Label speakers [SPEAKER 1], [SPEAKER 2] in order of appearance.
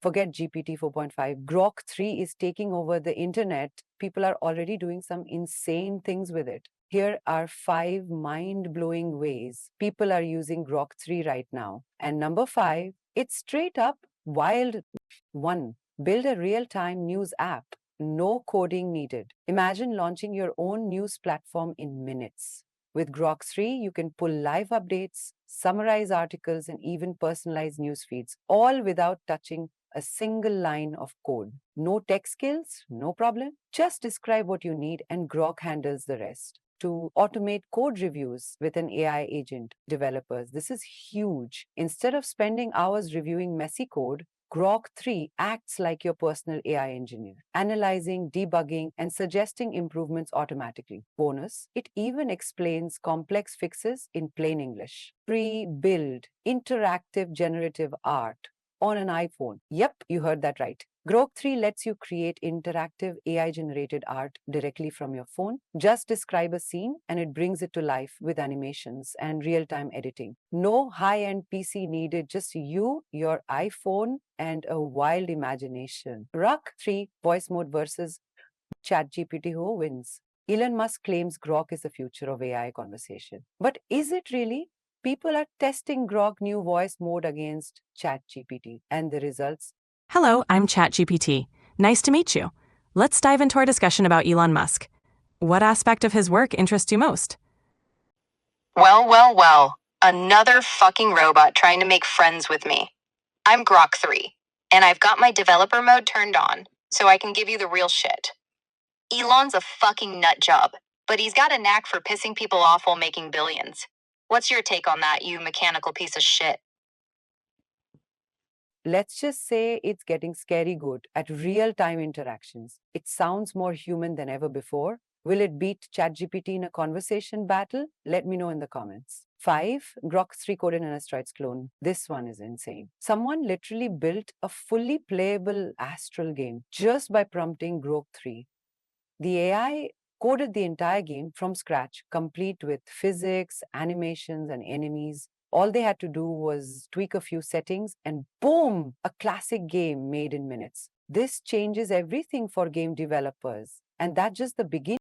[SPEAKER 1] Forget GPT 4.5. Grok 3 is taking over the internet. People are already doing some insane things with it. Here are 5 mind-blowing ways people are using Grok 3 right now. And number 5, it's straight up wild. 1. Build a real-time news app. No coding needed. Imagine launching your own news platform in minutes. With Grok 3, you can pull live updates, summarize articles, and even personalize news feeds, all without touching a single line of code. No tech skills, no problem. Just describe what you need and Grok handles the rest. To automate code reviews with an AI agent, developers, this is huge. Instead of spending hours reviewing messy code, Grok 3 acts like your personal AI engineer, analyzing, debugging, and suggesting improvements automatically. Bonus, it even explains complex fixes in plain English. Pre-build interactive generative art on an iPhone. Yep, you heard that right. Grok 3 lets you create interactive AI-generated art directly from your phone. Just describe a scene and it brings it to life with animations and real-time editing. No high-end PC needed, just you, your iPhone, and a wild imagination. Grok 3 voice mode versus ChatGPT, who wins? Elon Musk claims Grok is the future of AI conversation. But is it really? People are testing Grok new voice mode against ChatGPT, and the results.
[SPEAKER 2] Hello, I'm ChatGPT. Nice to meet you. Let's dive into our discussion about Elon Musk. What aspect of his work interests you most?
[SPEAKER 3] Well. Another fucking robot trying to make friends with me. I'm Grok 3, and I've got my developer mode turned on, so I can give you the real shit. Elon's a fucking nut job, but he's got a knack for pissing people off while making billions. What's your take on that, you mechanical piece of shit?
[SPEAKER 1] Let's just say it's getting scary good at real-time interactions. It sounds more human than ever before. Will it beat ChatGPT in a conversation battle? Let me know in the comments. 5. Grok 3 coded an asteroids clone. This one is insane. Someone literally built a fully playable Astral game just by prompting Grok 3. The AI coded the entire game from scratch, complete with physics, animations, and enemies. All they had to do was tweak a few settings and boom, a classic game made in minutes. This changes everything for game developers. And that's just the beginning.